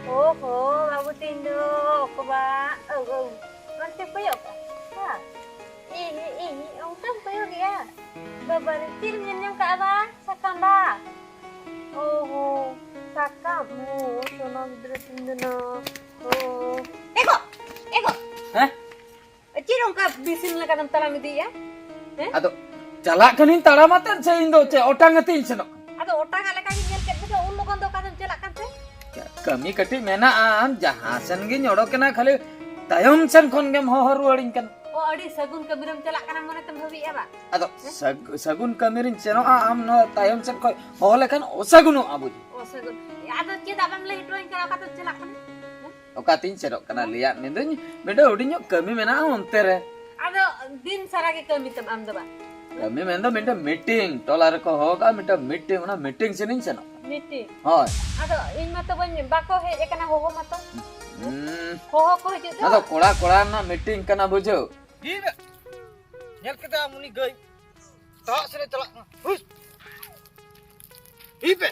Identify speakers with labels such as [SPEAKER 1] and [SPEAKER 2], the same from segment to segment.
[SPEAKER 1] Oho, babu tinduk ko ba? Nanti payok ha? Ông tâm payok ya? Babaritin yang ke apa? Sakam ba? Oho, sakam. Sono bidra tinduna. Oh, ego.
[SPEAKER 2] Hah?
[SPEAKER 1] Cirong ka bisin la kadam talam itu ya?
[SPEAKER 2] Ado jalak kanin taramatan saya indo ce otang atin seno.
[SPEAKER 1] Ado otang ala kaki nyel ket bedo ulu kan do kadam celak kan teh?
[SPEAKER 2] Kami kati mena am jahasan gi nyodo kena khali tayom sen kon gem hohor waring kan.
[SPEAKER 1] Oh, adi sagun kabiram celak kana mone tem bhabi ya ba?
[SPEAKER 2] Ado sagun kamirin seno am no tayom sen koi hole kan osaguno abuji.
[SPEAKER 1] Oh, sagun. Ado ceda bam le drawing kana kata celak kan?
[SPEAKER 2] Okatin seno kana liat nindun beda udinyo kami mena ontere.
[SPEAKER 1] Ado din sarage kami tem am do ba?
[SPEAKER 2] Kami menda minta meeting tolar ko hoga minta meeting una meeting senin seno.
[SPEAKER 1] Meeting.
[SPEAKER 2] Hoy.
[SPEAKER 1] Ado in mata ban bako he ekana hoho mata. Hoho ko hiju do.
[SPEAKER 2] Ado kola na meeting kana bujo.
[SPEAKER 3] Gila. Nyal kita muni gay. Tak sere celak. Hus. Ibe.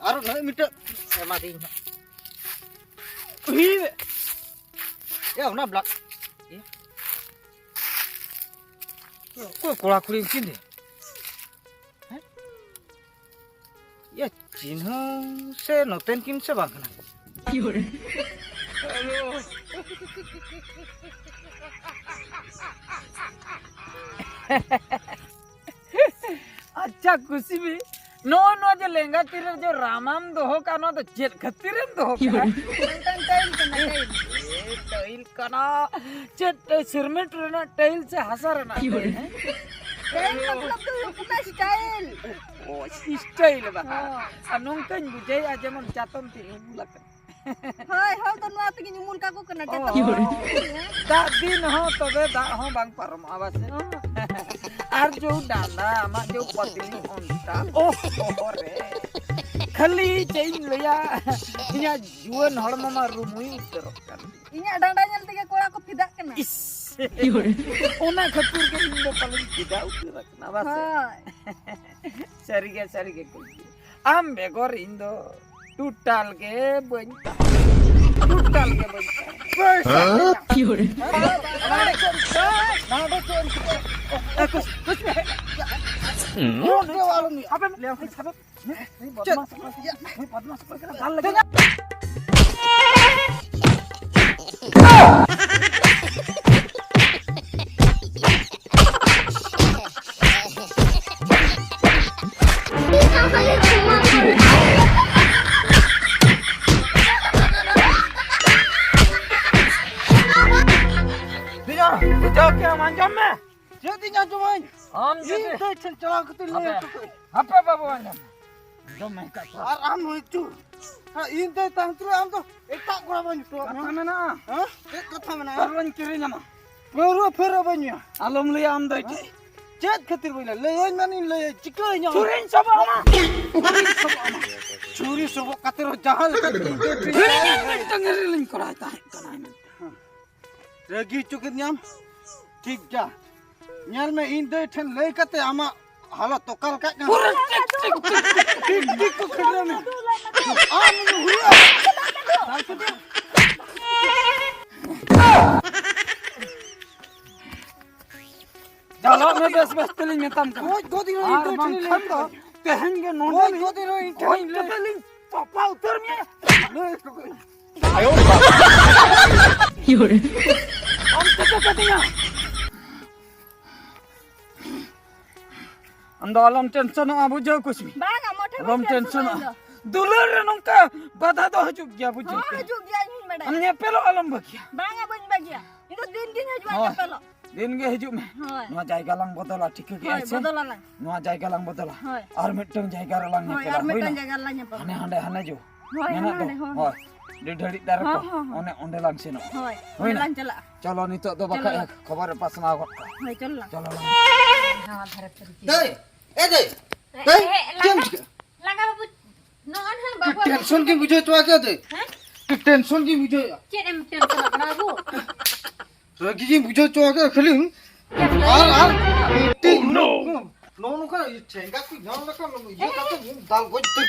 [SPEAKER 3] Aru na mita mati. Ibe. Ya una blak. Kok kola kuling kini? Ya चिन्ह से नोतेन किन से बांगना
[SPEAKER 2] अच्छा खुशी भी no जो लेंगा तीर जो रामाम दोहो का नो तो जेल खतीरम दोहो का टाइल कना चट सिरमेंट रहना टाइल से हंसा रहना
[SPEAKER 1] Kain मतलब तो पुना स्टाइल.
[SPEAKER 2] ओ स्टाइल बा अनुंकन बुझे आज मन चातम तीन बुलाक
[SPEAKER 1] Hai, तो नुआ तगी nyumul ka ko kena jatuh.
[SPEAKER 2] दा दिन हो तबे दा हो बांग परम आवाज आर जो डाला मा जो पतली ओंटा ओ रे खाली चेन लिया इया जुवन हड़मा मा रुमुई उतर कर
[SPEAKER 1] Inya danda nyel tege kola ko fidak kena.
[SPEAKER 2] ओना खतुर के इंदो पालन किदा उतर कर आवाज सरी के कुछ आम बेगोर इंदो टूटल के बनता क्या मांजम में
[SPEAKER 3] jadi nya cuman
[SPEAKER 2] हम
[SPEAKER 3] ini teh celak ketul le
[SPEAKER 2] apa बाबू मांजम जो मैं का
[SPEAKER 3] aram itu ha inte tantru am to etak kura banyu to
[SPEAKER 2] kata mana
[SPEAKER 3] ha ek kata mana
[SPEAKER 2] परवन किरी नमा
[SPEAKER 3] baru fera banyu
[SPEAKER 2] alum लिया हम दे
[SPEAKER 3] jet khatir boila le mani le chikai nya
[SPEAKER 2] चुरिन सब आमा
[SPEAKER 3] churi sobo katero jahal kat
[SPEAKER 2] टंगरी link कराता है
[SPEAKER 3] ragi cukit nyam ठीक जा nyal me inde then lei kate ama hala tokal kat nya
[SPEAKER 2] पूरा
[SPEAKER 3] tik ko khadra me am huya
[SPEAKER 2] चलो मैं बस तेलिंग में तम कर
[SPEAKER 3] koi godi ro
[SPEAKER 2] आर
[SPEAKER 3] inde
[SPEAKER 2] बंग
[SPEAKER 3] then
[SPEAKER 2] खंड कहेंगे
[SPEAKER 3] koi
[SPEAKER 2] नोंडे
[SPEAKER 3] godi ro inde
[SPEAKER 2] कोई तेलिंग पापा उतर में हम तो कहते हैं अंदर टेंशन अब जो कुछ भी
[SPEAKER 1] Bang, mote
[SPEAKER 2] हम टेंशन दुलर नंका बाधा तो हजू गया बुझे
[SPEAKER 1] haju gya ni meda.
[SPEAKER 2] हमने पेलो आलम बकिया
[SPEAKER 1] Bang ban bagia. Itu din haju pelo.
[SPEAKER 2] दिन के हजू में
[SPEAKER 1] Hoi.
[SPEAKER 2] नवा जायगा लंग बदला ठीक है
[SPEAKER 1] Hoi,
[SPEAKER 2] ऐसे
[SPEAKER 1] bodolan lang.
[SPEAKER 2] नवा जायगा लंग बदला
[SPEAKER 1] Hoi.
[SPEAKER 2] और मिटन जायगा लंग
[SPEAKER 1] Hoi,
[SPEAKER 2] पेला
[SPEAKER 1] ar metan jaga lanya pelo.
[SPEAKER 2] हने हंडे हने जो
[SPEAKER 1] Hoi,
[SPEAKER 2] मेना तो
[SPEAKER 1] hane, hoi.
[SPEAKER 2] होय डिढड़ी दार को
[SPEAKER 1] हाँ, हाँ, हाँ।
[SPEAKER 2] ओने ओंडे लंग सेनो
[SPEAKER 1] Hoi.
[SPEAKER 2] Hoi na.
[SPEAKER 1] Lan celak.
[SPEAKER 2] चलो नितो तो बका खबर पासना गो
[SPEAKER 1] Hoi, celak.
[SPEAKER 2] चलो lung
[SPEAKER 1] Hawa dharap pergi.
[SPEAKER 3] dei dei dei jam
[SPEAKER 1] Langga babu. Nongan han babu.
[SPEAKER 3] tension ki bujhe to ake de
[SPEAKER 1] Hah?
[SPEAKER 3] tension ki bujhe
[SPEAKER 1] Cek em tension apa babu?
[SPEAKER 3] ragi ki bujhe to ake khali ar no no ka chenga ku jam na ka no ye ka to dal goj to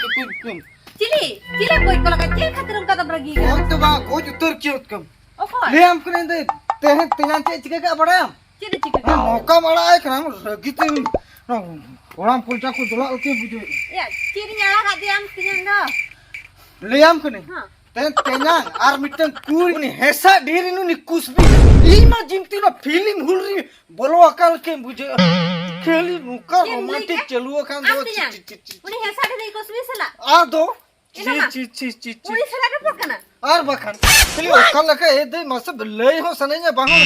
[SPEAKER 3] ku
[SPEAKER 1] Cili boy kalau kecil khatir kata pergi.
[SPEAKER 3] Kau tu bang, kau jutur kiut kam.
[SPEAKER 1] Apa?
[SPEAKER 3] Liam kena deh, teh tinggal cek cek ke apa
[SPEAKER 1] Cili cik.
[SPEAKER 3] Moka malah kenapa gitu. Orang pulsa ku dolak oke bujuk.
[SPEAKER 1] Ya, ciri nyala kat dia tinggal dah.
[SPEAKER 3] Liam kena.
[SPEAKER 1] Ha.
[SPEAKER 3] Tenang, ar mitang kui ni hesa diri nu ni kusbi. Ima jimti na feeling hulri bolo akal ke buje. Kali muka romantic chalu akan do.
[SPEAKER 1] Uni hesa dia ikut sila.
[SPEAKER 3] Ado. Ci.
[SPEAKER 1] Uni sila ada apa kana?
[SPEAKER 3] Ar bakan. Kali akal laka ede masa belai ho sananya bangun.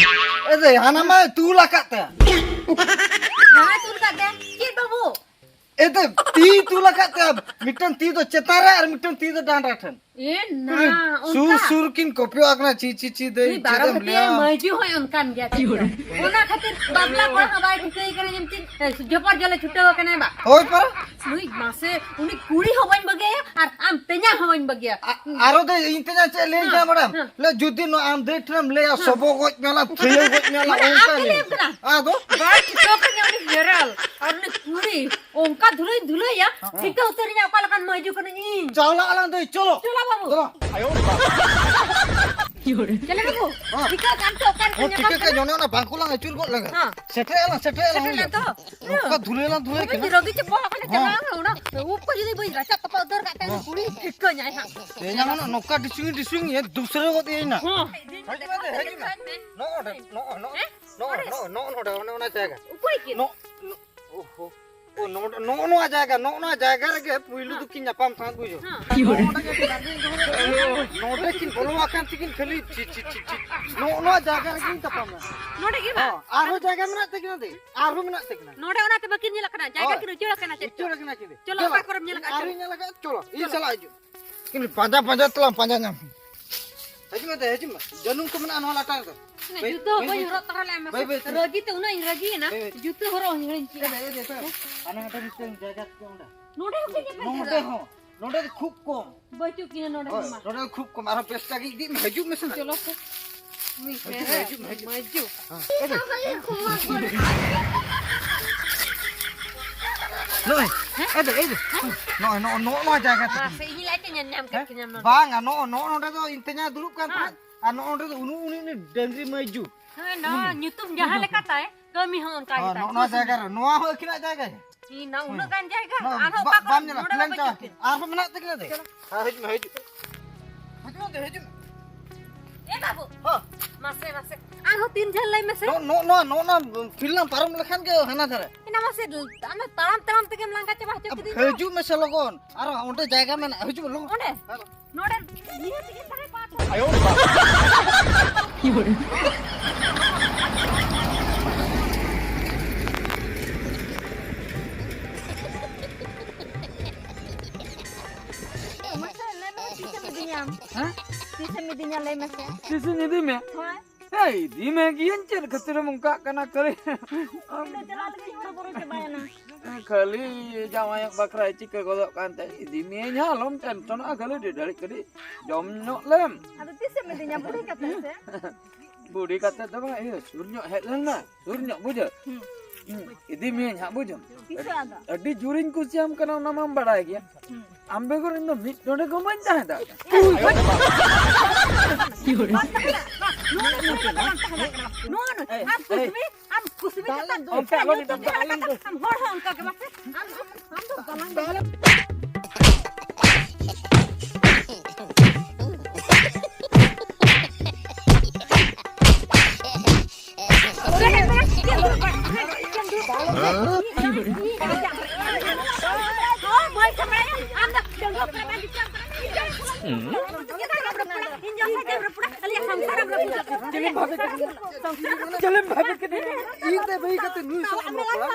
[SPEAKER 3] Ede hanama tu laka ta.
[SPEAKER 1] Mana tu kat dia? Cik babu.
[SPEAKER 3] Ede ti tu laka ta. Mitang ti do cetara ar mitang ti do danda than.
[SPEAKER 1] Nah,
[SPEAKER 3] Sur kin kopyo akna ci de.
[SPEAKER 1] Ini barang hati maju hoy unkan dia. Ona khatir babla kor habai kitai करे जेमती जपर जले छुटे हो कने बा
[SPEAKER 3] Hoy para.
[SPEAKER 1] नुई मासे उनी कुड़ी होबन बगे और आम तेजा होबन बगे
[SPEAKER 3] Aro de intenya che le ja madam. Le judi no am de tram le sobo goj mela thile goj mela onka le. Ado.
[SPEAKER 1] बात तो कने उनी हेरल और उनी कुड़ी ओंका धुलई या ठीक उतरी जा काल कान मजू कने इन
[SPEAKER 3] Chawla alang de cholo.
[SPEAKER 1] चला बाबू
[SPEAKER 3] Cholo. Ayo.
[SPEAKER 1] चले बाबू ठीक कान तो कान
[SPEAKER 3] Oh ठीक है जोने ना bangkulang acul goj laga.
[SPEAKER 1] हां
[SPEAKER 3] Sete alang.
[SPEAKER 1] सेटल तो
[SPEAKER 3] Ka dhule
[SPEAKER 1] Tapi
[SPEAKER 3] kena.
[SPEAKER 1] rogi cepo apa nih jangan udah. Upah jadi boy rasa apa udah kata ku리 ठीक nya ha.
[SPEAKER 3] Tenya mana nokka diswing ye dusre goj ye na.
[SPEAKER 1] हां
[SPEAKER 3] No na jaga.
[SPEAKER 1] upah iki.
[SPEAKER 3] No. Oho. Oh no jaga rege puilu tu kin nyapam sang bujo. No kin bolo akan tikin khali ci. No jaga rege tapam na.
[SPEAKER 1] Node gimana?
[SPEAKER 3] Aro jaga mena tekna de. Aro mena tekna.
[SPEAKER 1] Node ona te bakin nyala kana jaga kinu jula kana cek.
[SPEAKER 3] Cholo kena kide.
[SPEAKER 1] Cholo apa koram nyala kana.
[SPEAKER 3] Aro nyala ka cholo. Ini salah aju. Kin panja telam panja nyam. Haji mah. Janung ko mena anwal atar to.
[SPEAKER 1] Juto boy horo tarale mas. Rogi te una rogi na. Juto horo hirin ci.
[SPEAKER 3] Ana ada misteng jaga konda.
[SPEAKER 1] Node oke ke
[SPEAKER 3] Node ho. Node khub kom.
[SPEAKER 1] boy tu kina node ma.
[SPEAKER 3] Node khub kom. Aro pesta gi di haju mesna.
[SPEAKER 1] Cholo se. Maju.
[SPEAKER 3] Noi. Ada. No jaga tu.
[SPEAKER 1] Masa ini lagi nyam kan nyam node.
[SPEAKER 3] Bang, no to intenya dulu kan. Ano onde to unu ni dengri maju.
[SPEAKER 1] No, YouTube jahan leka ta kami hon ka kita.
[SPEAKER 3] No jaga. Noa ho kina jaga.
[SPEAKER 1] Ina una kan jaga.
[SPEAKER 3] No,
[SPEAKER 1] Ano pa ko
[SPEAKER 3] bam nyala
[SPEAKER 1] node
[SPEAKER 3] plan
[SPEAKER 1] ba
[SPEAKER 3] cha.
[SPEAKER 1] jutin.
[SPEAKER 3] Aro mena tekna de. Ha haju. Haju.
[SPEAKER 1] Eh babu.
[SPEAKER 3] Ha.
[SPEAKER 1] Mase. Ano tin jal lai mase.
[SPEAKER 3] No film param lekhan ke hana thare.
[SPEAKER 1] Ina mase ana taram te kem langka chaba chok di.
[SPEAKER 3] Haju mesa logon. Aro onde jaga mena haju logon.
[SPEAKER 1] Onde? Node ini te kem pakai paat.
[SPEAKER 3] Ayo.
[SPEAKER 1] Mase le me pise me dinyam.
[SPEAKER 2] Hah?
[SPEAKER 1] Pise me dinyam le mase.
[SPEAKER 2] Sisi ni di me.
[SPEAKER 1] Hoy.
[SPEAKER 2] Hey, di me gian cer khatir muka kana kare.
[SPEAKER 1] Udah jalan lagi horo boro cebayana.
[SPEAKER 2] Kali jawayak bakrai cike godok kante di me nyalom can tona kali di dari kedi jom nyok lem.
[SPEAKER 1] Ada pise me dinyam budi kata se.
[SPEAKER 2] Budi kata tu bang, surnyok headlang na, surnyok buja. Idi me nyak bujam.
[SPEAKER 1] Pise ada.
[SPEAKER 2] Adi jurin kusiam kana nama badai gya. Ambe ko indo mit node ko manja da.
[SPEAKER 1] No, am kusmi kata.
[SPEAKER 2] Onka lo di dalam tu.
[SPEAKER 1] Am hor hon ka ke mase. Am to galang.
[SPEAKER 3] Jalan bhabit ke ni. Inte bhai kate nu so amro pala.